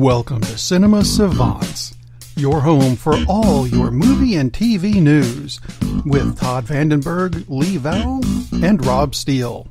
Welcome to Cinema Savants, your home for all your movie and TV news, with Todd Vandenberg, Lee Vowell, and Rob Steele.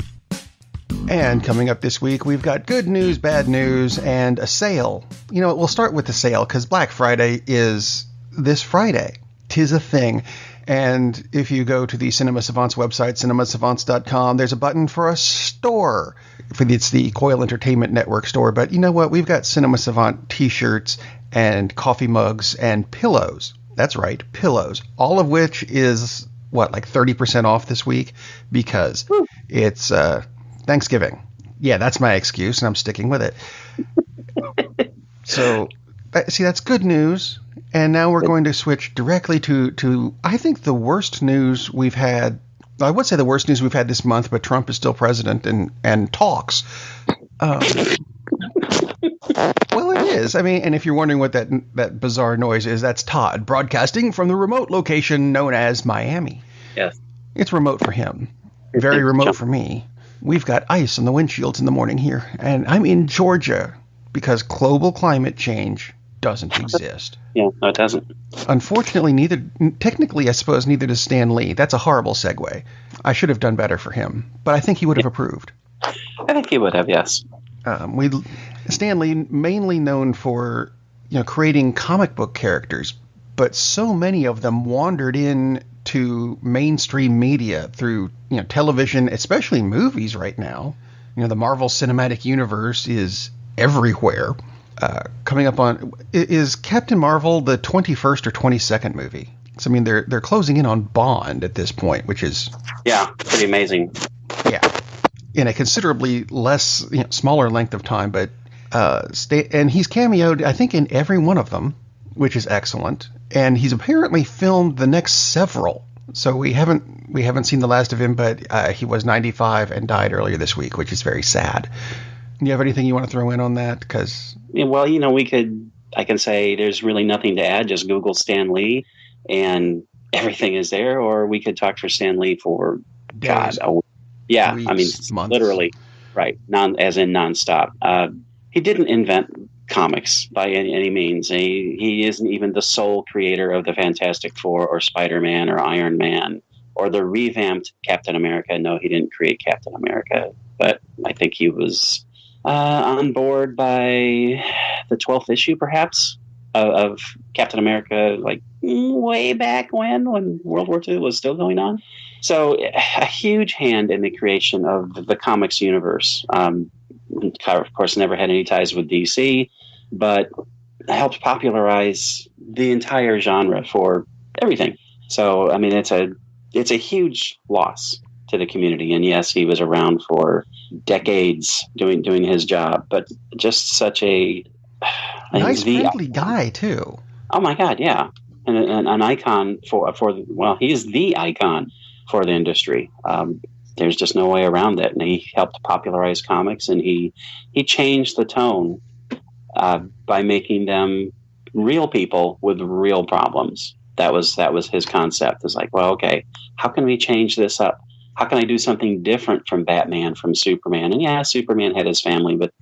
And coming up this week, we've got good news, bad news, and a sale. You know what, we'll start with the sale, because Black Friday is this Friday. 'Tis a thing. And if you go to the Cinema Savants website, cinemasavants.com, there's a button for a store. It's the Coil Entertainment Network store. But you know what? We've got Cinema Savant t-shirts and coffee mugs and pillows. That's right, pillows. All of which is, like 30% off this week? Because it's Thanksgiving. Yeah, that's my excuse, and I'm sticking with it. So, see, that's good news. And now we're going to switch directly to I think, the worst news we've had. I would say the worst news we've had this month, but Trump is still president and talks. Well, it is. I mean, and if you're wondering what that bizarre noise is, that's Todd broadcasting from the remote location known as Miami. Yes. It's remote for him. Very remote for me. We've got ice on the windshields in the morning here, and I'm in Georgia because global climate change doesn't exist. Yeah, no, it doesn't. Unfortunately, technically, I suppose, neither does Stan Lee. That's a horrible segue. I should have done better for him, but I think he would have approved. I think he would have, yes. Stan Lee, mainly known for creating comic book characters, but so many of them wandered into mainstream media through television, especially movies right now. The Marvel Cinematic Universe is everywhere. Coming up on, is Captain Marvel the 21st or 22nd movie? So, I mean, they're closing in on Bond at this point, which is... Yeah, pretty amazing. Yeah. In a considerably less, smaller length of time, but... and he's cameoed, I think, in every one of them, which is excellent. And he's apparently filmed the next several. So we haven't seen the last of him, but he was 95 and died earlier this week, which is very sad. Do you have anything you want to throw in on that? Because... Well, I can say there's really nothing to add. Just Google Stan Lee and everything is there. Or we could talk for Stan Lee for, days, weeks, I mean, months. Literally, right, as in nonstop. He didn't invent comics by any means. He isn't even the sole creator of the Fantastic Four or Spider-Man or Iron Man or the revamped Captain America. No, he didn't create Captain America, but I think he was... on board by the 12th issue, perhaps, of Captain America, like way back when World War II was still going on. So a huge hand in the creation of the comics universe. Of course, never had any ties with DC, but helped popularize the entire genre for everything. So, I mean, it's a huge loss to the community. And yes, he was around for decades doing his job, but just such a nice, friendly guy too. Oh my God, yeah, and an icon for he is the icon for the industry. There's just no way around it, and he helped popularize comics, and he changed the tone by making them real people with real problems. That was his concept. It's like, well, okay, how can we change this up? How can I do something different from Batman, from Superman? And yeah, Superman had his family, but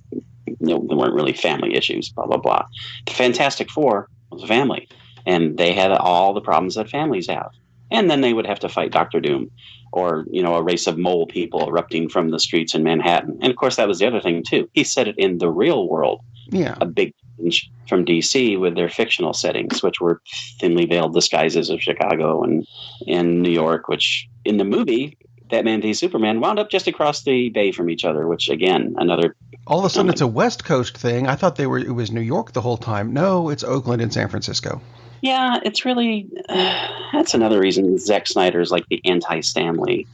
there weren't really family issues, blah, blah, blah. The Fantastic Four was a family, and they had all the problems that families have. And then they would have to fight Dr. Doom or, a race of mole people erupting from the streets in Manhattan. And, of course, that was the other thing, too. He said it in the real world. Yeah. A big change from D.C. with their fictional settings, which were thinly veiled disguises of Chicago and New York, which in the movie... Batman v Superman wound up just across the bay from each other, which, again, another... All of a sudden, it's a West Coast thing. I thought it was New York the whole time. No, it's Oakland and San Francisco. Yeah, it's really... that's another reason Zack Snyder's like the anti-Stan Lee.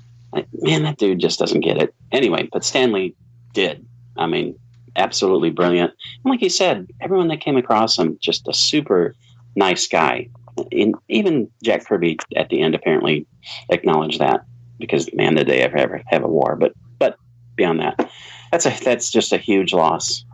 Man, that dude just doesn't get it. Anyway, but Stan Lee did. I mean, absolutely brilliant. And like you said, everyone that came across him, just a super nice guy. Even Jack Kirby at the end apparently acknowledged that. Because, man, did they ever have a war. But beyond that, that's just a huge loss.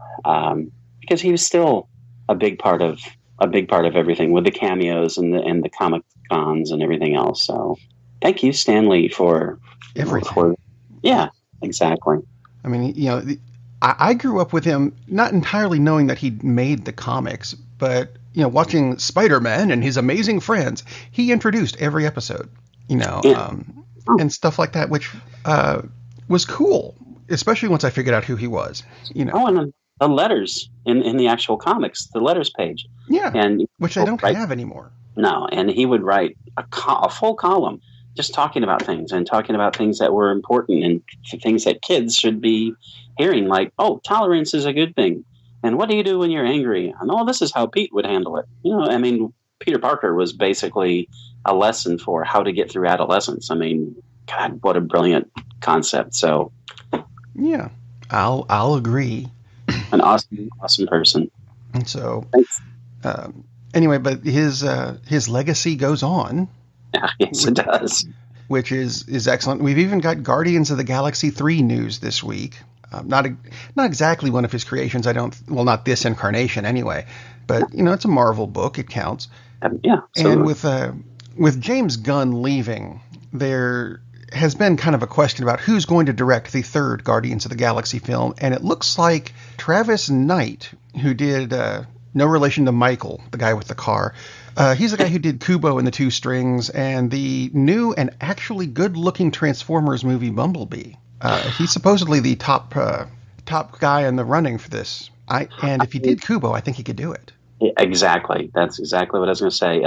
Because he was still a big part of everything with the cameos and the comic cons and everything else. So thank you, Stan Lee, for everything. Yeah, exactly. I mean, I grew up with him not entirely knowing that he'd made the comics, but watching Spider-Man and his amazing friends, he introduced every episode, and stuff like that, which was cool, especially once I figured out who he was. Oh, and the letters in the actual comics, the letters page. Yeah, and which I don't have anymore. No, and he would write a full column just talking about things and talking about things that were important and things that kids should be hearing, like, oh, tolerance is a good thing. And what do you do when you're angry? And, oh, this is how Pete would handle it. Peter Parker was basically a lesson for how to get through adolescence. God, what a brilliant concept. So, yeah, I'll agree. An awesome person. And so, thanks. Anyway, but his legacy goes on. Yes, it does. Which is excellent. We've even got Guardians of the Galaxy 3 news this week. Not exactly one of his creations. Not this incarnation anyway. But it's a Marvel book. It counts. Yeah. And with James Gunn leaving, there has been kind of a question about who's going to direct the third Guardians of the Galaxy film, and it looks like Travis Knight, who did no relation to Michael, the guy with the car. He's the guy who did Kubo and the Two Strings and the new and actually good-looking Transformers movie Bumblebee. He's supposedly the top guy in the running for this. And if he did Kubo, I think he could do it. Yeah, exactly. That's exactly what I was going to say.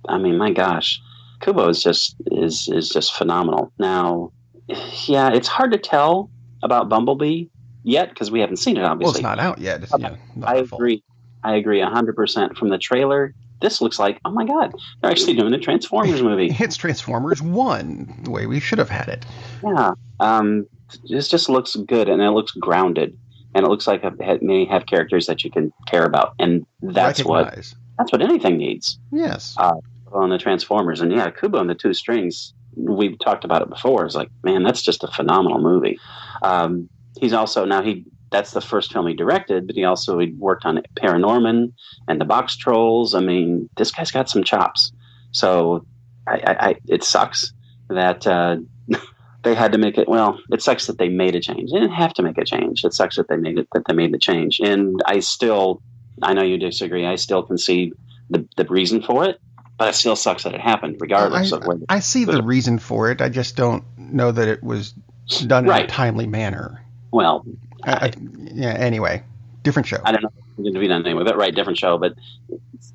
My gosh, Kubo is just phenomenal. Now, yeah, it's hard to tell about Bumblebee yet because we haven't seen it. Obviously, well, it's not out yet. I agree 100% from the trailer. This looks like, oh my God, they're actually doing a Transformers movie. It's Transformers 1, the way we should have had it. Yeah. This just looks good, and it looks grounded, and it looks like it may have characters that you can care about, and that's what anything needs. Yes. On the Transformers, and yeah, Kubo and the Two Strings, we've talked about it before. It's like, man, that's just a phenomenal movie. He's also that's the first film he directed, but he worked on Paranorman and the Box Trolls. This guy's got some chops. So it sucks that they had to make it. Well, it sucks that they made a change. They didn't have to make a change. It sucks that they made the change. And I know you disagree. I still concede the reason for it, but it still sucks that it happened, regardless of whether. I see the reason for it. I just don't know that it was done in a timely manner. Well, anyway, different show. I don't know if it's going to be done anyway, but different show. But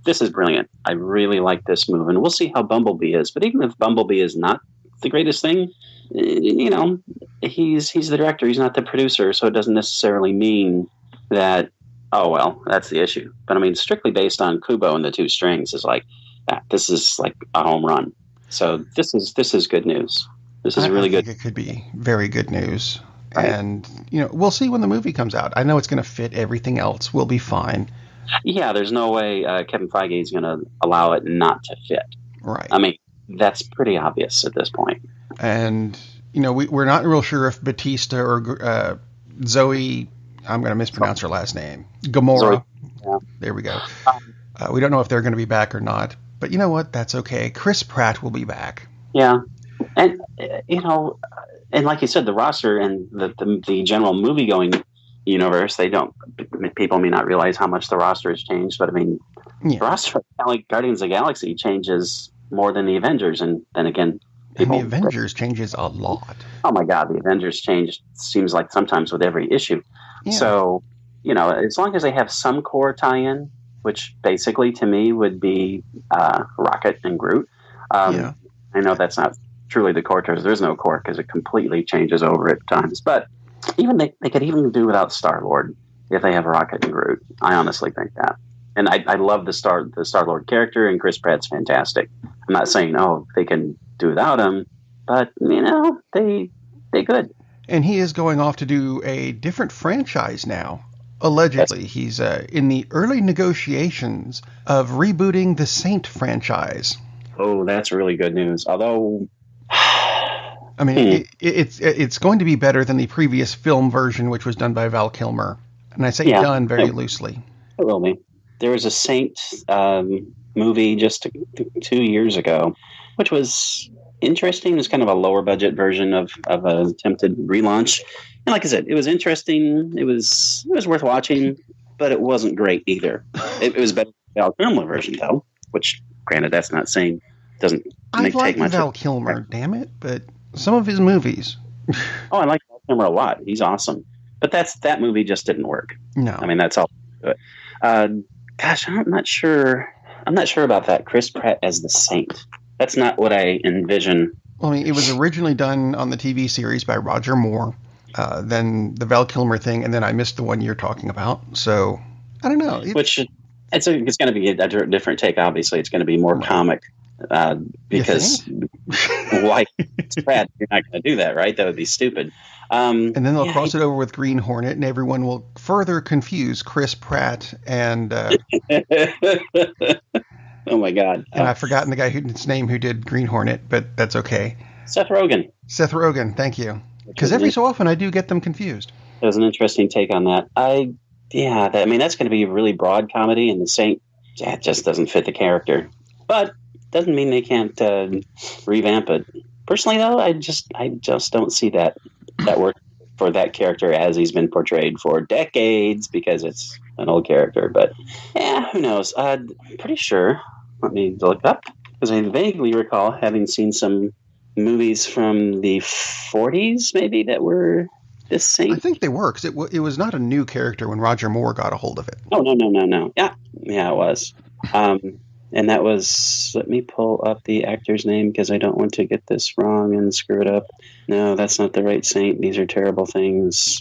this is brilliant. I really like this move, and we'll see how Bumblebee is. But even if Bumblebee is not the greatest thing, he's the director. He's not the producer, so it doesn't necessarily mean that. Oh well, that's the issue. But strictly based on Kubo and the Two Strings is like that. This is like a home run. So this is good news. This is really good. It could be very good news. Right. And, we'll see when the movie comes out. I know it's going to fit everything else. We'll be fine. Yeah, there's no way Kevin Feige is going to allow it not to fit. Right. That's pretty obvious at this point. And, we're not real sure if Batista or Zoe, I'm going to mispronounce her last name, Gamora. Zoe. Yeah. There we go. We don't know if they're going to be back or not. But you know what? That's okay. Chris Pratt will be back. Yeah. And, and like you said, the roster and the general movie-going universe, people may not realize how much the roster has changed, but the roster, like Guardians of the Galaxy, changes more than the Avengers, and then again, and the Avengers changes a lot. Oh my God, the Avengers change seems like sometimes with every issue. Yeah. So, as long as they have some core tie-in, which basically to me would be Rocket and Groot. I know that's not truly the core, because there's no core, because it completely changes over at times. But even they could even do without Star-Lord if they have Rocket and Groot. I honestly think that. And I love the Star-Lord character, and Chris Pratt's fantastic. I'm not saying, they can do without him, but, they could. And he is going off to do a different franchise now. Allegedly, he's in the early negotiations of rebooting the Saint franchise. Oh, that's really good news. Although... it's going to be better than the previous film version, which was done by Val Kilmer. And I say done very loosely. It will be. There was a Saint movie just 2 years ago, which was interesting. It was kind of a lower budget version of an attempted relaunch. And like I said, it was interesting. It was worth watching, but it wasn't great either. It was better than the Val Kilmer version, though, which, granted, that's not saying doesn't I take like much. Val Kilmer, damn it, but some of his movies. Oh, I like Val Kilmer a lot. He's awesome. But that movie just didn't work. No. I mean, that's all. Gosh, I'm not sure. I'm not sure about that. Chris Pratt as the Saint. That's not what I envision. Well, I mean, it was originally done on the TV series by Roger Moore, then the Val Kilmer thing, and then I missed the one you're talking about. So, I don't know. Which it's going to be a different take. Obviously, it's going to be more comic because why Pratt? You're not going to do that, right? That would be stupid. And then they'll cross it over with Green Hornet, and everyone will further confuse Chris Pratt and. Oh my God! And I've forgotten the guy whose name who did Green Hornet, but that's okay. Seth Rogen. Seth Rogen, thank you. Because every so often I do get them confused. It was an interesting take on that. I mean, that's going to be a really broad comedy, and the Saint just doesn't fit the character. But doesn't mean they can't revamp it. Personally, though, I just don't see that work for that character as he's been portrayed for decades, because it's an old character. But yeah, who knows? I'm pretty sure. Let me look up, because I vaguely recall having seen some movies from the 40s, maybe, that were the same. I think they were, because it was not a new character when Roger Moore got a hold of it. Oh, no. Yeah, it was. And that was, let me pull up the actor's name, because I don't want to get this wrong and screw it up. No, that's not the right Saint. These are terrible things.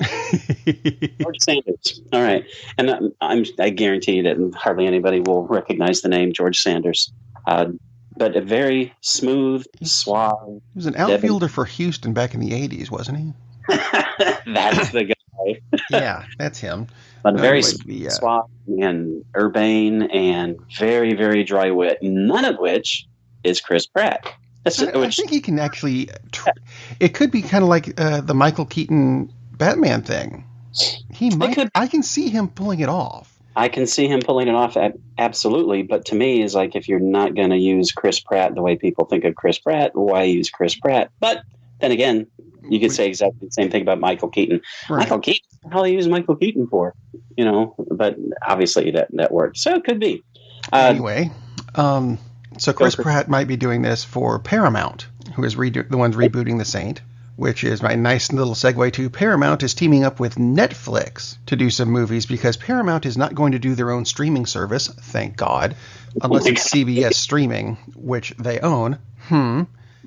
George Sanders. All right. And I guarantee you that hardly anybody will recognize the name George Sanders. But a very smooth, suave. He was an outfielder for Houston back in the 80s, wasn't he? That's the guy. Yeah, that's him. But very suave and urbane and very, very dry wit, none of which is Chris Pratt. I think he can actually... it could be kind of like the Michael Keaton Batman thing. I can see him pulling it off. I can see him pulling it off, absolutely. But to me, is like, if you're not going to use Chris Pratt the way people think of Chris Pratt, why use Chris Pratt? But then again, you could say exactly the same thing about Michael Keaton. Right. Michael Keaton, what the hell do you use Michael Keaton for? But obviously that worked. So it could be. Anyway, so Chris Pratt might be doing this for Paramount, who is the ones rebooting The Saint, which is my nice little segue to Paramount is teaming up with Netflix to do some movies, because Paramount is not going to do their own streaming service, thank God, unless it's CBS streaming, which they own.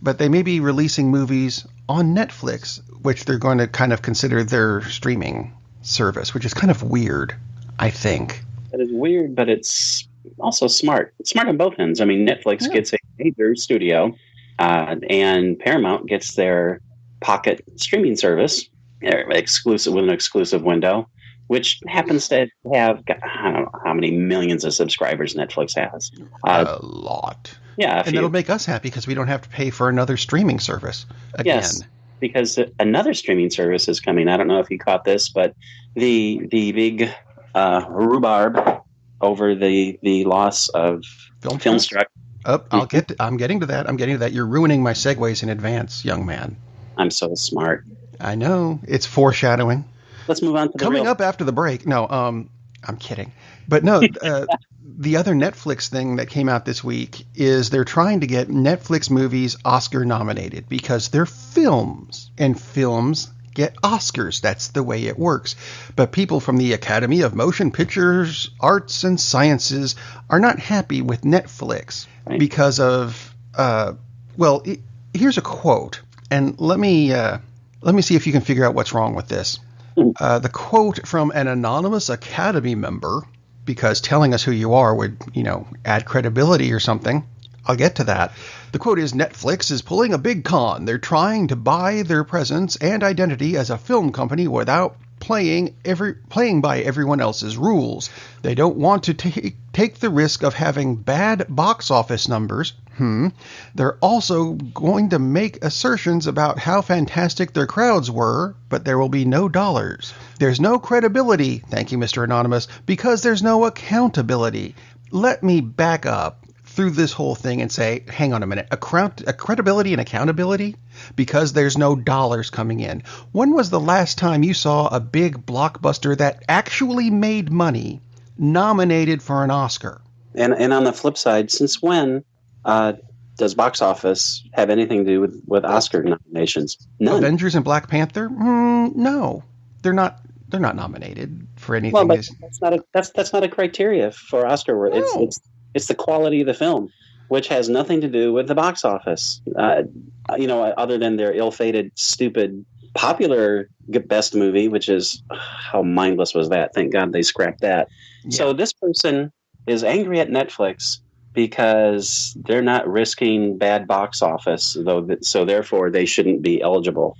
But they may be releasing movies on Netflix, which they're going to kind of consider their streaming service, which is kind of weird, I think. It is weird, but it's also smart. It's smart on both ends. I mean, Netflix gets a major studio, and Paramount gets their pocket streaming service, exclusive with an exclusive window, which happens to have, I don't know how many millions of subscribers Netflix has. A lot. Yeah. And that'll make us happy, because we don't have to pay for another streaming service again. Yes, because another streaming service is coming. I don't know if you caught this, but the big rhubarb over the loss of Filmstruck. I'm getting to that. You're ruining my segues in advance, young man. I'm so smart. I know. It's foreshadowing. Let's move on to coming up after the break. No, I'm kidding. But no, the other Netflix thing that came out this week is they're trying to get Netflix movies Oscar nominated, because they're films, and films get Oscars. That's the way it works. But people from the Academy of Motion Pictures, Arts, and Sciences are not happy with Netflix because of, here's a quote. And let me see if you can figure out what's wrong with this. The quote from an anonymous Academy member, because telling us who you are would, add credibility or something. I'll get to that. The quote is, Netflix is pulling a big con. They're trying to buy their presence and identity as a film company without playing by everyone else's rules. They don't want to take the risk of having bad box office numbers. They're also going to make assertions about how fantastic their crowds were, but there will be no dollars. There's no credibility, thank you, Mr. Anonymous, because there's no accountability. Let me back up. through this whole thing and say, hang on a minute, a credibility and accountability because there's no dollars coming in. When was the last time you saw a big blockbuster that actually made money nominated for an Oscar? And on the flip side, since when does box office have anything to do with Oscar nominations? None. Avengers and Black Panther? No, they're not. They're not nominated for anything. Well, but that's not a criteria for Oscar. No. It's the quality of the film, which has nothing to do with the box office. Other than their ill-fated, stupid, popular best movie, which is how mindless was that? Thank God they scrapped that. Yeah. So this person is angry at Netflix because they're not risking bad box office, so therefore they shouldn't be eligible.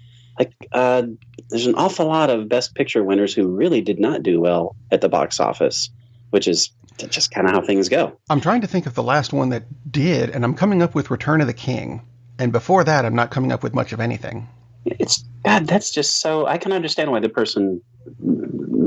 There's an awful lot of Best Picture winners who really did not do well at the box office, which is just kind of how things go. I'm trying to think of the last one that did, and I'm coming up with Return of the King. And before that, I'm not coming up with much of anything. That's just so... I can understand why the person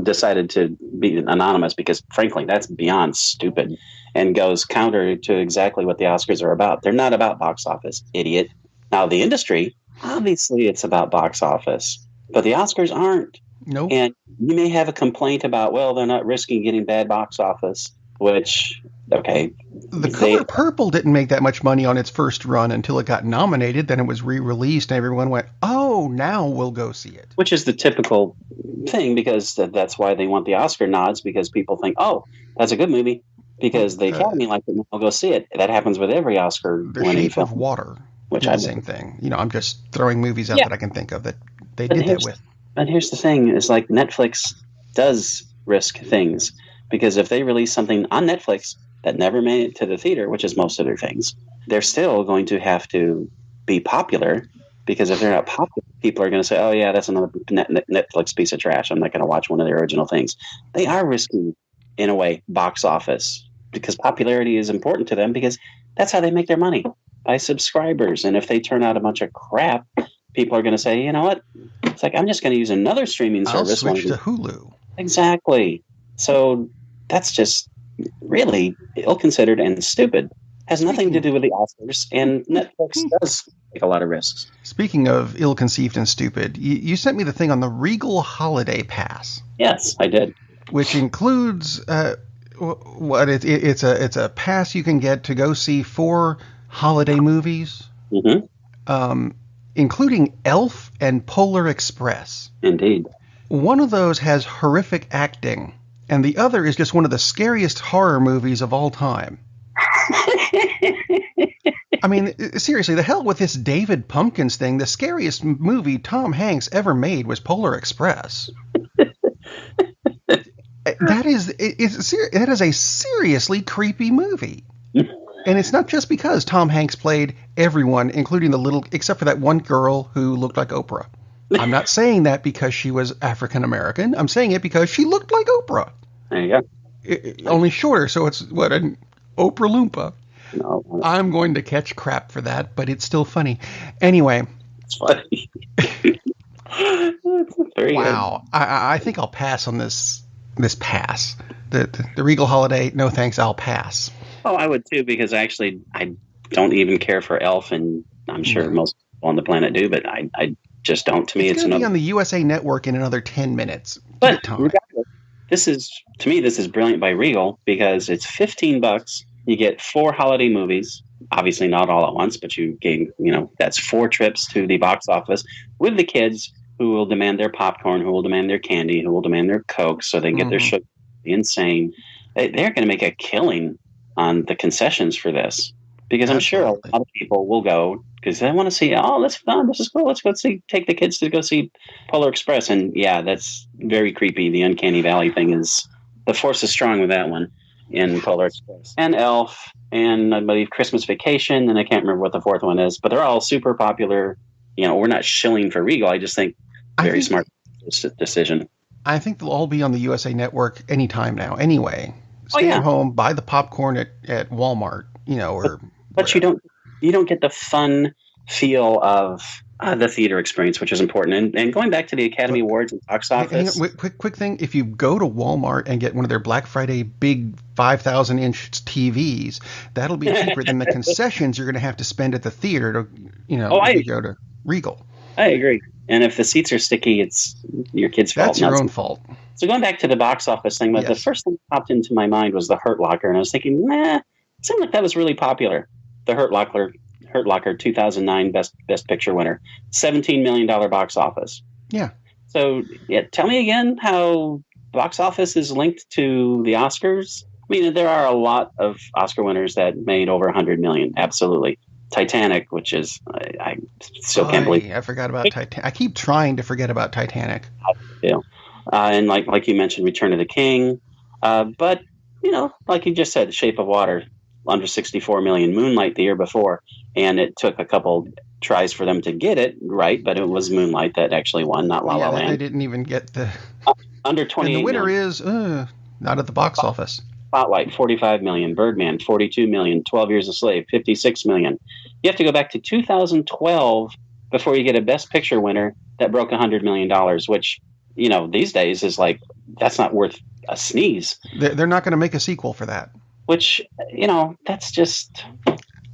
decided to be anonymous, because frankly, that's beyond stupid and goes counter to exactly what the Oscars are about. They're not about box office, idiot. Now, the industry... Obviously, it's about box office, but the Oscars aren't. Nope. And you may have a complaint about, well, they're not risking getting bad box office, which, okay. The Color Purple didn't make that much money on its first run until it got nominated. Then it was re-released, and everyone went, oh, now we'll go see it. Which is the typical thing, because that's why they want the Oscar nods, because people think, oh, that's a good movie, because the Academy liked it, and I'll go see it. That happens with every Oscar-winning film. Shape of Water. Which the same thing. I'm just throwing movies out that I can think of that they did that with. And here's the thing: is like Netflix does risk things, because if they release something on Netflix that never made it to the theater, which is most of their things, they're still going to have to be popular. Because if they're not popular, people are going to say, "Oh yeah, that's another Netflix piece of trash. I'm not going to watch one of their original things." They are risking, in a way, box office, because popularity is important to them, because that's how they make their money. By subscribers. And if they turn out a bunch of crap, people are going to say, you know what? It's like, I'm just going to use another streaming service. I'll switch to Hulu. Exactly. So that's just really ill-considered and stupid. Has nothing to do with the Oscars, and Netflix does take a lot of risks. Speaking of ill-conceived and stupid, you sent me the thing on the Regal Holiday Pass. Yes, I did. Which includes it's a pass you can get to go see 4 holiday movies, including Elf and Polar Express. Indeed. One of those has horrific acting, and the other is just one of the scariest horror movies of all time. I mean, seriously, the hell with this David Pumpkins thing. The scariest movie Tom Hanks ever made was Polar Express. That is a seriously creepy movie. And it's not just because Tom Hanks played everyone, including except for that one girl who looked like Oprah. I'm not saying that because she was African American. I'm saying it because she looked like Oprah. There you go. Only shorter, so it's an Oprah Loompa. No. I'm going to catch crap for that, but it's still funny. Anyway. It's funny. Very wow. I think I'll pass on this pass. The Regal Holiday, no thanks, I'll pass. Oh, I would too, because actually I don't even care for Elf, and I'm sure most people on the planet do, but I just don't. To me, it's going to be on the USA Network in another 10 minutes. But this is brilliant by Regal, because it's $15. You get 4 holiday movies, obviously not all at once, but you gain, that's 4 trips to the box office with the kids, who will demand their popcorn, who will demand their candy, who will demand their Coke, so they can get their sugar. Insane. They're going to make a killing on the concessions for this, because I'm sure a lot of people will go because they want to see, oh, that's fun, this is cool, let's go take the kids to go see Polar Express. And yeah, that's very creepy. The Uncanny Valley thing the force is strong with that one in Polar Express. And Elf, and I believe Christmas Vacation, and I can't remember what the 4th one is, but they're all super popular. We're not shilling for Regal. I just think very smart decision. I think they'll all be on the USA Network anytime now anyway. Stay at home, buy the popcorn at Walmart, or but you don't get the fun feel of the theater experience, which is important. And going back to the Academy Awards and box office. Hang on, quick thing. If you go to Walmart and get one of their Black Friday big 5,000-inch TVs, that'll be cheaper than the concessions you're going to have to spend at the theater to, if you go to Regal. I agree. And if the seats are sticky, it's your kid's fault. That's your own fault. So going back to the box office thing, but the first thing that popped into my mind was the Hurt Locker, and I was thinking, it seemed like that was really popular. The Hurt Locker 2009 Best Picture winner, $17 million box office. Yeah. So tell me again how box office is linked to the Oscars. I mean, there are a lot of Oscar winners that made over 100 million. Absolutely. Titanic, which is I still can't believe. I forgot about Titanic. I keep trying to forget about Titanic. Yeah. And like you mentioned, Return of the King. But, like you just said, The Shape of Water, under 64 million. Moonlight the year before. And it took a couple tries for them to get it right, but it was Moonlight that actually won, not La La Land. They didn't even get the... under 28 And the winner million. is not at the box office. Spotlight, 45 million. Birdman, 42 million. 12 Years a Slave, 56 million. You have to go back to 2012 before you get a Best Picture winner that broke $100 million, which, these days is like, that's not worth a sneeze. They're not going to make a sequel for that. Which, that's just...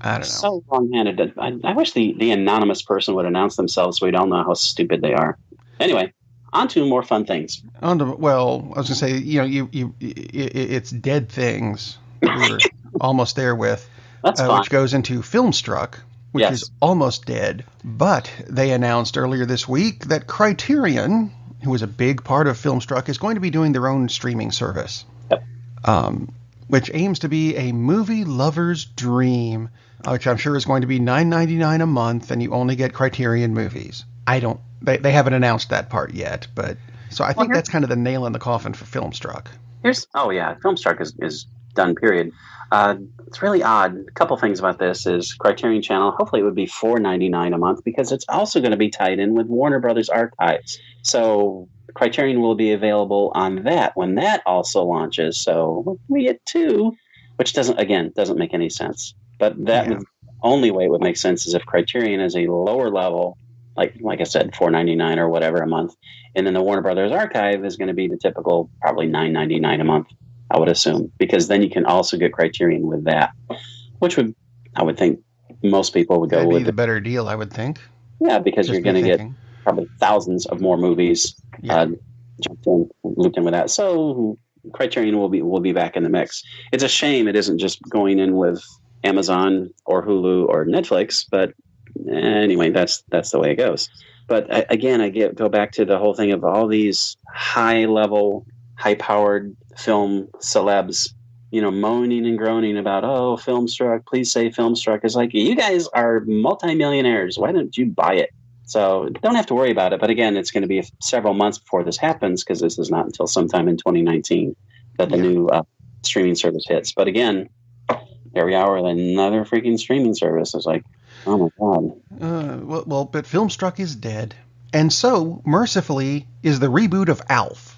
I don't know. So wrong-handed. I wish the anonymous person would announce themselves so we'd all know how stupid they are. Anyway, on to more fun things. I was going to say, it's Dead Things that we were almost there with, which goes into Filmstruck, which is almost dead. But they announced earlier this week that Criterion, who was a big part of Filmstruck, is going to be doing their own streaming service. Yep. Which aims to be a movie lover's dream, which I'm sure is going to be $9.99 a month, and you only get Criterion movies. They haven't announced that part yet, but so I think that's kind of the nail in the coffin for Filmstruck. Filmstruck is done, period. It's really odd. A couple things about this is Criterion Channel, hopefully it would be $4.99 a month because it's also going to be tied in with Warner Brothers Archives. So Criterion will be available on that when that also launches. So we get two, which doesn't make any sense. But the only way it would make sense is if Criterion is a lower level, like I said, $4.99 or whatever a month, and then the Warner Brothers Archive is going to be the typical probably $9.99 a month, I would assume, because then you can also get Criterion with that, which I would think most people would go with. That'd be the better deal, I would think. Yeah, because you're going to get probably thousands of more movies looped in with that. So Criterion will be back in the mix. It's a shame it isn't just going in with Amazon or Hulu or Netflix, but anyway, that's the way it goes. But again, go back to the whole thing of all these high-level, high-powered film celebs, moaning and groaning about, Filmstruck, please say Filmstruck. It's like, you guys are multimillionaires. Why don't you buy it? So don't have to worry about it. But again, it's going to be several months before this happens because this is not until sometime in 2019 that the new streaming service hits. But again, there we are with another freaking streaming service. It's like, oh my God. But Filmstruck is dead. And so, mercifully, is the reboot of Alf.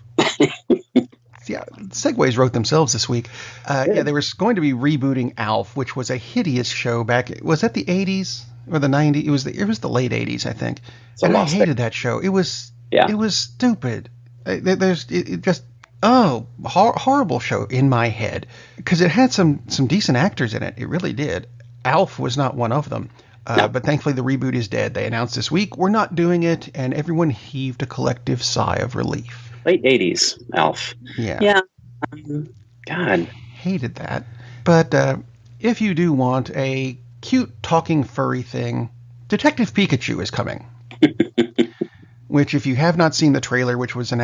Segways wrote themselves this week. They were going to be rebooting Alf, which was a hideous show back. Was that the 80s or the 90s? It was the late 80s, I think. And I hated that show. It was stupid. Horrible show in my head because it had some decent actors in it. It really did. Alf was not one of them. No. But thankfully the reboot is dead. They announced this week, we're not doing it, and everyone heaved a collective sigh of relief. Late 80s, Alf. Yeah. God. Hated that. But if you do want a cute talking furry thing, Detective Pikachu is coming. Which, if you have not seen the trailer, which was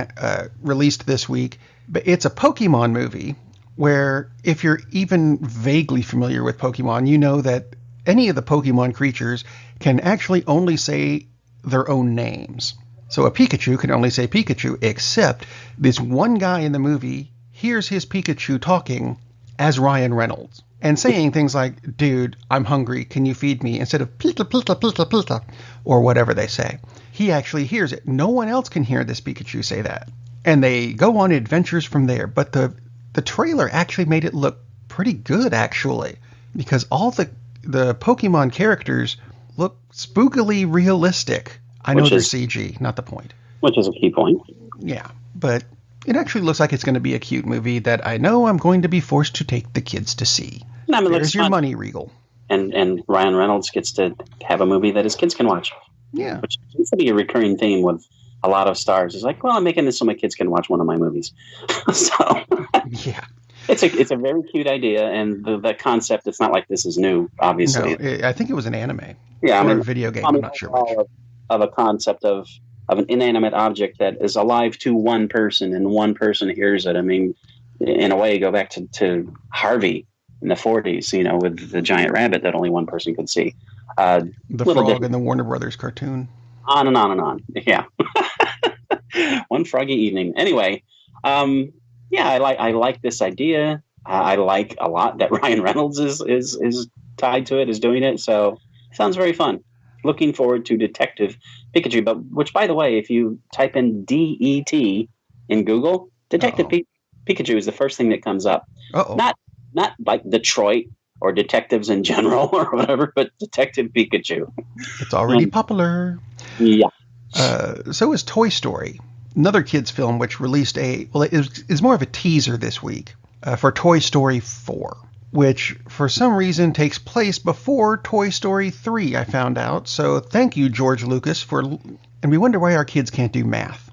released this week, but it's a Pokemon movie where if you're even vaguely familiar with Pokemon, you know that any of the Pokemon creatures can actually only say their own names. So a Pikachu can only say Pikachu, except this one guy in the movie hears his Pikachu talking as Ryan Reynolds and saying things like, dude, I'm hungry, can you feed me? Instead of Pika, Pika, Pika, Pika, or whatever they say. He actually hears it. No one else can hear this Pikachu say that. And they go on adventures from there. But the trailer actually made it look pretty good, actually, because all the Pokemon characters look spookily realistic. I know Which they're is- CG, not the point. Which is a key point. Yeah, but it actually looks like it's going to be a cute movie that I know I'm going to be forced to take the kids to see. I mean, it looks There's your fun. money, Regal. And Ryan Reynolds gets to have a movie that his kids can watch, Yeah. which seems to be a recurring theme with a lot of stars. It's like, well, I'm making this so my kids can watch one of my movies. So Yeah. it's a very cute idea, and the concept. It's not like this is new, obviously. No, I think it was an anime. Yeah, Or a video game. I'm not sure which. Of a concept of an inanimate object that is alive to one person, and one person hears it. I mean, in a way, go back to Harvey in the 40s, with the giant rabbit that only one person could see. The frog in the Warner Brothers cartoon. On and on and on. Yeah. One froggy evening. Anyway, yeah, I like this idea. I like a lot that Ryan Reynolds is tied to it, is doing it. So it sounds very fun. Looking forward to Detective Pikachu, which, by the way, if you type in DET in Google, Detective Pikachu is the first thing that comes up. Uh-oh. Not like Detroit or detectives in general or whatever, but Detective Pikachu. It's already popular. Yeah. So is Toy Story, another kids' film, which released is more of a teaser this week for Toy Story 4, which for some reason takes place before Toy Story 3, I found out. So thank you, George Lucas, and we wonder why our kids can't do math.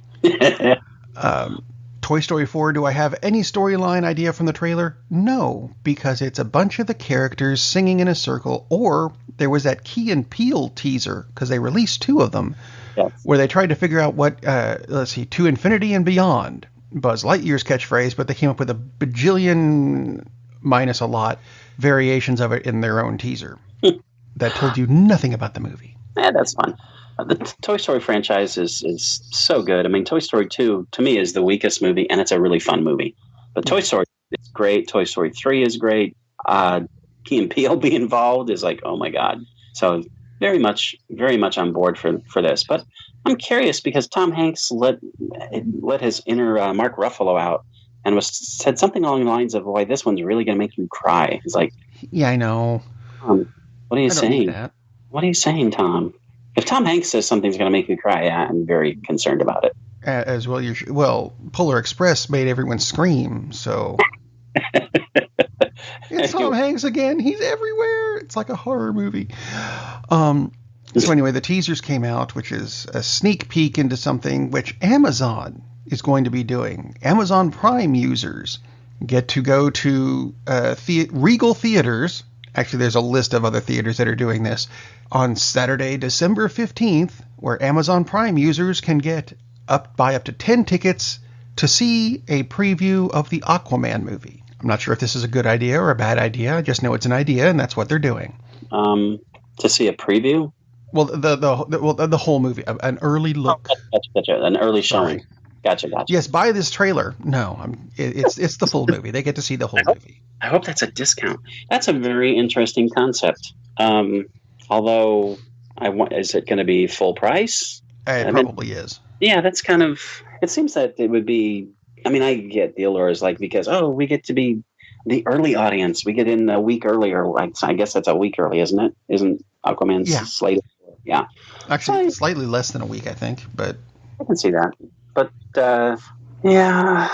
Toy Story 4, do I have any storyline idea from the trailer? No, because it's a bunch of the characters singing in a circle, or there was that Key and Peele teaser, because they released 2 of them, yes, where they tried to figure out what, to infinity and beyond, Buzz Lightyear's catchphrase, but they came up with a bajillion minus a lot variations of it in their own teaser that told you nothing about the movie. Yeah, that's fun. The Toy Story franchise is so good. I mean, Toy Story 2, to me, is the weakest movie, and it's a really fun movie. But Toy Story is great. Toy Story 3 is great. Key and Peele being involved is like, oh, my God. So very much on board for this. But I'm curious because Tom Hanks let his inner Mark Ruffalo out and said something along the lines of, why, this one's really going to make you cry. He's like, yeah, I know. What are you saying? What are you saying, Tom? If Tom Hanks says something's going to make me cry, I'm very concerned about it. As well, Polar Express made everyone scream, so... It's Tom Hanks again. He's everywhere. It's like a horror movie. So anyway, the teasers came out, which is a sneak peek into something which Amazon is going to be doing. Amazon Prime users get to go to Regal Theaters. Actually, there's a list of other theaters that are doing this. On Saturday, December 15th, where Amazon Prime users can buy up to 10 tickets to see a preview of the Aquaman movie. I'm not sure if this is a good idea or a bad idea. I just know it's an idea, and that's what they're doing. To see a preview? Well, the whole movie, an early look. Oh, gotcha. An early showing. Sorry. Gotcha. Yes, buy this trailer. No, it's the full movie. They get to see the whole movie. I hope that's a discount. That's a very interesting concept. Although, is it going to be full price? It probably is. Yeah, that's kind of. It seems that it would be. I mean, I get the allure because we get to be the early audience. We get in a week earlier. I guess that's a week early, isn't it? Isn't Aquaman's slated? Yeah. Actually, slightly less than a week, I think, but I can see that. But yeah.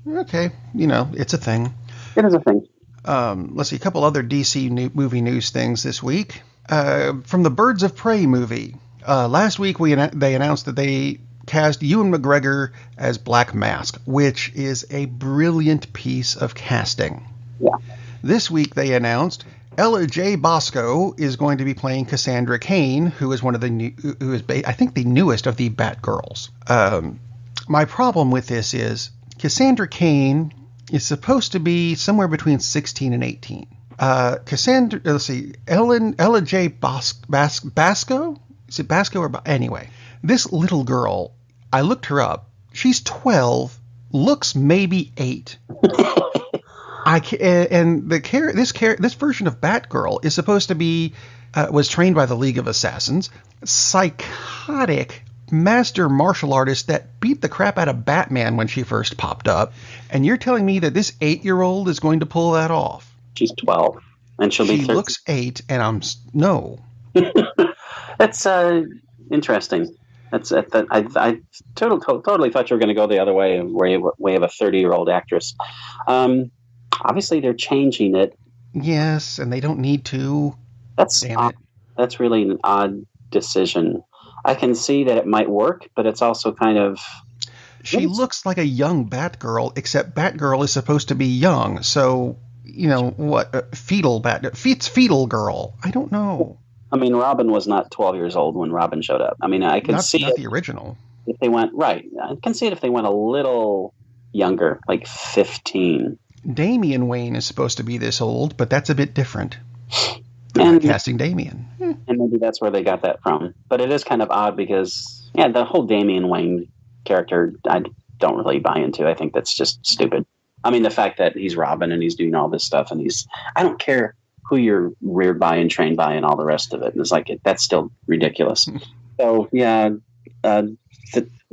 Okay, it's a thing. It is a thing. Let's see, a couple other DC movie news things this week. From the Birds of Prey movie. Last week they announced that they cast Ewan McGregor as Black Mask, which is a brilliant piece of casting. Yeah. This week they announced Ella J. Bosco is going to be playing Cassandra Cain, who is I think the newest of the Batgirls. My problem with this is Cassandra Cain is supposed to be somewhere between 16 and 18. Cassandra, let's see, Ella J. Basco? Is it Basco or anyway? This little girl, I looked her up. She's 12, looks maybe 8. This version of Batgirl is supposed to be was trained by the League of Assassins, psychotic master martial artist that beat the crap out of Batman when she first popped up, and you're telling me that this 8-year-old is going to pull that off? She's 12, and she'll be 13. She looks 8, and no. That's interesting. I totally thought you were going to go the other way, way of a 30-year-old actress. Obviously, they're changing it. Yes, and they don't need to. That's Damn odd. it. That's really an odd decision. I can see that it might work, but it's also kind of. She looks like a young Batgirl, except Batgirl is supposed to be young. So, what? Fetal girl. I don't know. I mean, Robin was not 12 years old when Robin showed up. I mean, I could see Not it the original. if they went right. I can see it if they went a little younger, like 15. Damian Wayne is supposed to be this old, but that's a bit different. And Casting Damian. And maybe that's where they got that from. But it is kind of odd because, the whole Damian Wayne character, I don't really buy into. I think that's just stupid. I mean, the fact that he's Robin and he's doing all this stuff and I don't care who you're reared by and trained by and all the rest of it. And it's like, that's still ridiculous. So, the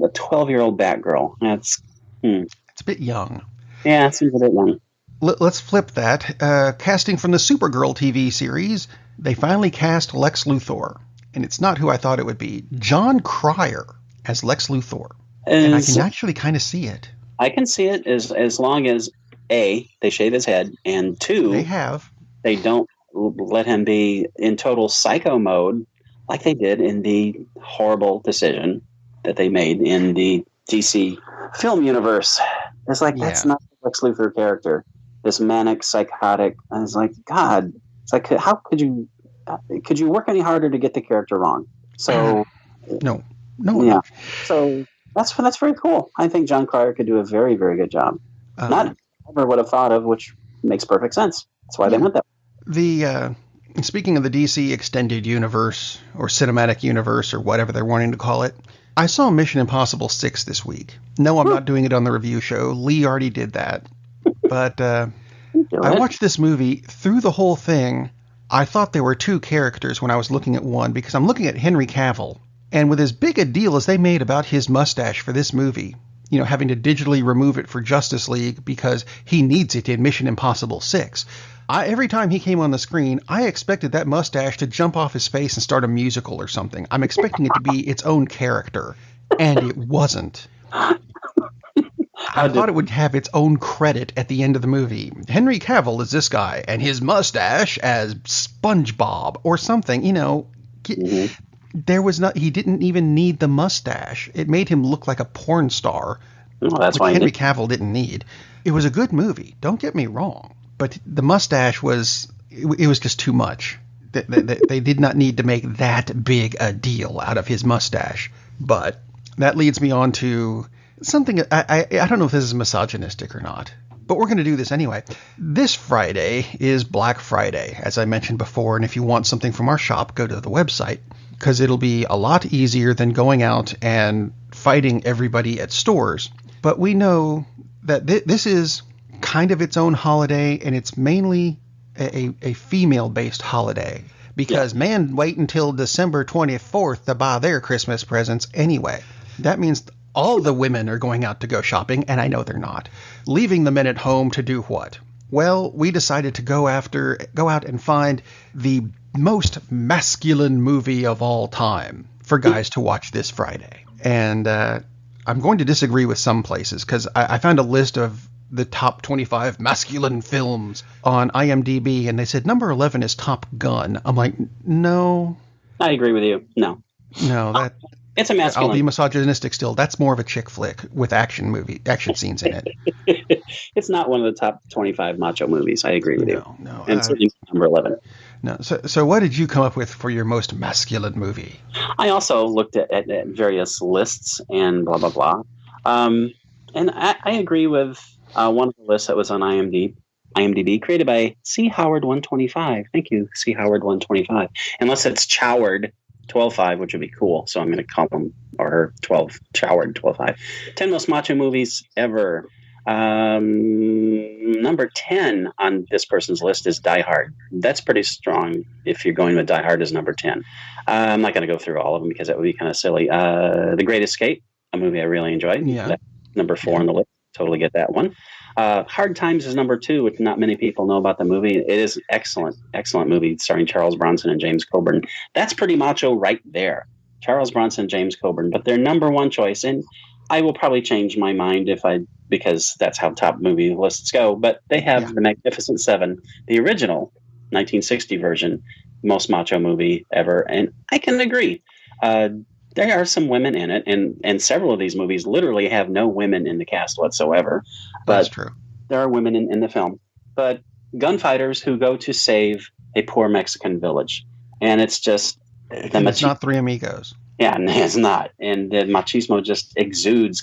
12-year-old Batgirl, It's a bit young. Yeah, it seems a bit young. Let's flip that. Casting from the Supergirl TV series, they finally cast Lex Luthor. And it's not who I thought it would be. John Cryer as Lex Luthor. And I can actually kind of see it. I can see it as long as, A, they shave his head, and 2, they don't let him be in total psycho mode like they did in the horrible decision that they made in the DC film universe. It's like, that's not the Lex Luthor character. This manic, psychotic, and it's like, God, it's like, how could you work any harder to get the character wrong? So, no. Yeah. So that's very cool. I think John Cryer could do a very, very good job. Not ever would have thought of, which makes perfect sense. That's why they went that way. Speaking of the DC extended universe or cinematic universe or whatever they're wanting to call it, I saw Mission Impossible 6 this week. No, I'm not doing it on the review show. Lee already did that. But I watched this movie. Through the whole thing, I thought there were two characters when I was looking at one, because I'm looking at Henry Cavill. And with as big a deal as they made about his mustache for this movie, having to digitally remove it for Justice League because he needs it in Mission Impossible 6, every time he came on the screen, I expected that mustache to jump off his face and start a musical or something. I'm expecting it to be its own character, and it wasn't. I thought it would have its own credit at the end of the movie. Henry Cavill is this guy, and his mustache as SpongeBob or something. There was not. He didn't even need the mustache. It made him look like a porn star, that's which Henry Cavill didn't need. It was a good movie. Don't get me wrong, but the mustache was. It was just too much. They did not need to make that big a deal out of his mustache. But that leads me on to something. I don't know if this is misogynistic or not, but we're going to do this anyway. This Friday is Black Friday, as I mentioned before, and if you want something from our shop, go to the website, because it'll be a lot easier than going out and fighting everybody at stores. But we know that this is kind of its own holiday, and it's mainly a female-based holiday, because men wait until December 24th to buy their Christmas presents anyway. That means all the women are going out to go shopping, and I know they're not. Leaving the men at home to do what? Well, we decided to go out and find the most masculine movie of all time for guys to watch this Friday. And I'm going to disagree with some places, because I found a list of the top 25 masculine films on IMDb, and they said number 11 is Top Gun. I'm like, no. I agree with you. No, that it's a masculine. I'll be misogynistic still. That's more of a chick flick with action scenes in it. It's not one of the top 25 macho movies. I agree with you. No. And certainly number 11. No. So what did you come up with for your most masculine movie? I also looked at various lists and blah, blah, blah. And I agree with one of the lists that was on IMDb, created by C. Howard 125. Thank you, C. Howard 125. Unless it's Choward 12.5, which would be cool. So I'm going to call him or her Choward 12.5. 10 most macho movies ever. Number 10 on this person's list is Die Hard. That's pretty strong if you're going with Die Hard as number 10. I'm not going to go through all of them because that would be kind of silly. The Great Escape, a movie I really enjoyed. Yeah. That's number 4 on the list. Totally get that one. Hard Times is number 2, which not many people know about the movie. It is excellent, excellent movie starring Charles Bronson and James Coburn. That's pretty macho right there. Charles Bronson, James Coburn, but their number 1 choice, and I will probably change my mind because that's how top movie lists go. But they have The Magnificent Seven, the original 1960 version, most macho movie ever, and I can agree. There are some women in it, and several of these movies literally have no women in the cast whatsoever. But that's true. There are women in the film, but gunfighters who go to save a poor Mexican village, and it's just it's not Three Amigos. Yeah, it's not. And the machismo just exudes.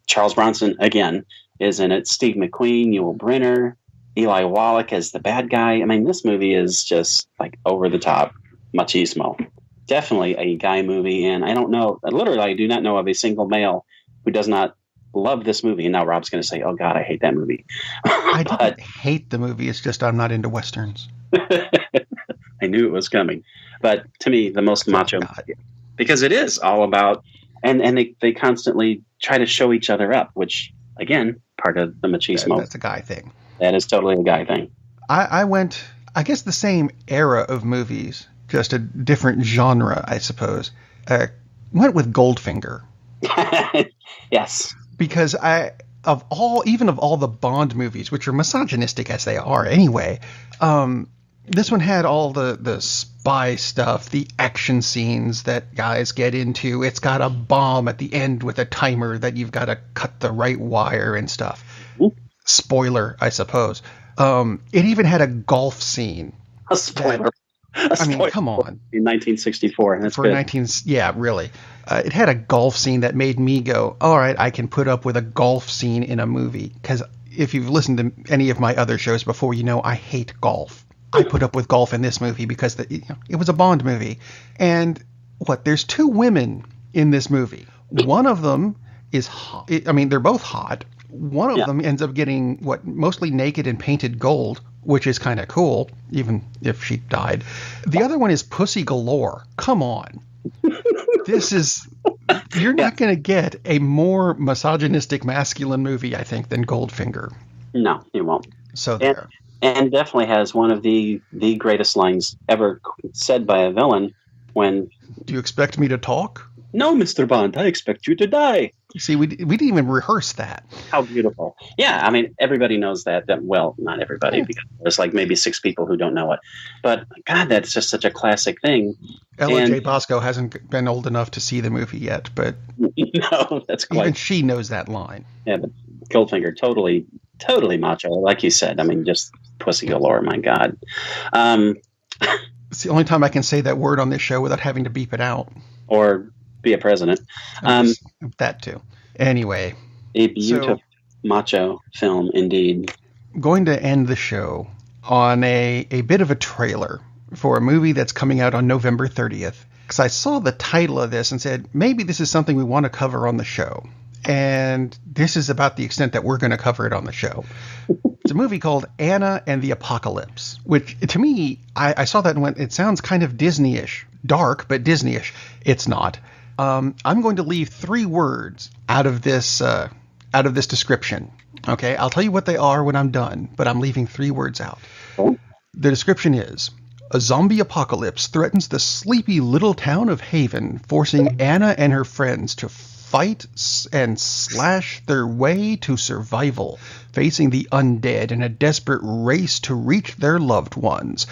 Charles Bronson, again, is in it. Steve McQueen, Yul Brynner, Eli Wallach as the bad guy. This movie is just like over the top machismo. Definitely a guy movie. And I don't know, literally, I do not know of a single male who does not love this movie. And now Rob's going to say, oh, God, I hate that movie. I don't hate the movie. It's just I'm not into Westerns. I knew it was coming. But to me, the most macho movie. Because it is all about, and they constantly try to show each other up, which, again, part of the machismo. That's a guy thing. That is totally a guy thing. I went, I guess, the same era of movies, just a different genre, I suppose. Went with Goldfinger. Yes. Because of all the Bond movies, which are misogynistic as they are anyway, this one had all the spy stuff, the action scenes that guys get into. It's got a bomb at the end with a timer that you've got to cut the right wire and stuff. Ooh. Spoiler, I suppose. It even had a golf scene. A spoiler. Come on. In 1964. That's good. Yeah, really. It had a golf scene that made me go, all right, I can put up with a golf scene in a movie. Because if you've listened to any of my other shows before, you know I hate golf. I put up with golf in this movie because it was a Bond movie. And there's 2 women in this movie. One of them is hot. They're both hot. One of them ends up getting mostly naked and painted gold, which is kind of cool, even if she died. The other one is pussy galore. Come on. You're not going to get a more misogynistic masculine movie, I think, than Goldfinger. No, you won't. So there. And definitely has one of the greatest lines ever said by a villain when... Do you expect me to talk? No, Mr. Bond, I expect you to die. See, we didn't even rehearse that. How beautiful. Yeah, everybody knows that. Well, not everybody, because there's like maybe 6 people who don't know it. But, God, that's just such a classic thing. Ella J. Bosco hasn't been old enough to see the movie yet, but... No, that's quite... Even she knows that line. Yeah, but Goldfinger, totally macho. Like you said, just pussy galore, my God. It's the only time I can say that word on this show without having to beep it out. Or be a president. That too. Anyway. A beautiful macho film, indeed. Going to end the show on a bit of a trailer for a movie that's coming out on November 30th. Because I saw the title of this and said, maybe this is something we want to cover on the show. And this is about the extent that we're going to cover it on the show. It's a movie called Anna and the Apocalypse, which to me, I saw that and went, it sounds kind of Disney-ish. Dark, but Disney-ish. It's not. I'm going to leave 3 words out of this description. Okay, I'll tell you what they are when I'm done, but I'm leaving 3 words out. Oh. The description is: a zombie apocalypse threatens the sleepy little town of Haven, forcing Anna and her friends to fight and slash their way to survival, facing the undead in a desperate race to reach their loved ones.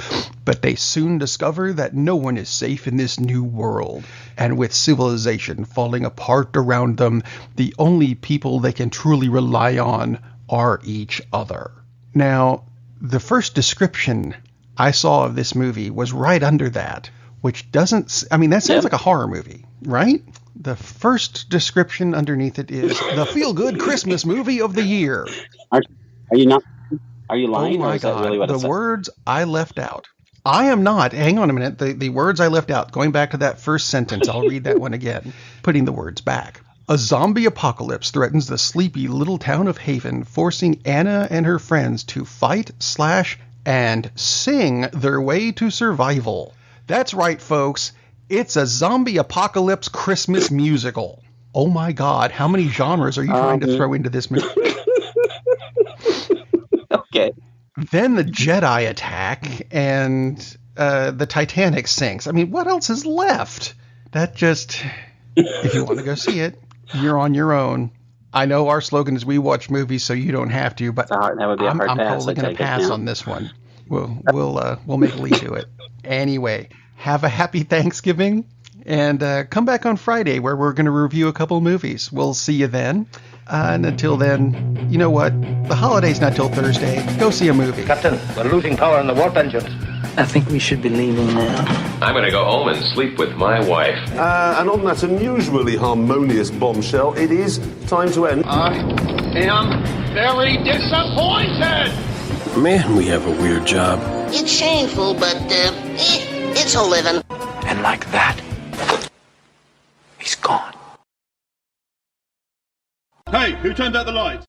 But they soon discover that no one is safe in this new world, and with civilization falling apart around them, the only people they can truly rely on are each other. Now, the first description I saw of this movie was right under that, which doesn't... that sounds like a horror movie, right? The first description underneath it is the feel-good Christmas movie of the year. Are you not? Are you lying? Oh my or is that God! really what the words I left out. I am not. Hang on a minute. The words I left out. Going back to that first sentence, I'll read that one again. Putting the words back. A zombie apocalypse threatens the sleepy little town of Haven, forcing Anna and her friends to fight, slash, and sing their way to survival. That's right, folks. It's a zombie apocalypse Christmas musical. Oh my God, how many genres are you trying to throw into this movie? Okay. Then the Jedi attack, and the Titanic sinks. I mean, what else is left? That just, if you want to go see it, you're on your own. I know our slogan is "We watch movies so you don't have to," but that would be a hard I'm pass. probably going to pass on this one. We'll make Lee do it. Anyway, have a happy Thanksgiving, and come back on Friday where we're going to review a couple movies. We'll see you then. And until then, you know what? The holiday's not till Thursday. Go see a movie. Captain, we're losing power in the warp engines. I think we should be leaving now. I'm going to go home and sleep with my wife. And on that unusually harmonious bombshell, it is time to end. I am very disappointed! Man, we have a weird job. It's shameful, but, it's a living. And like that, he's gone. Hey, who turned out the lights?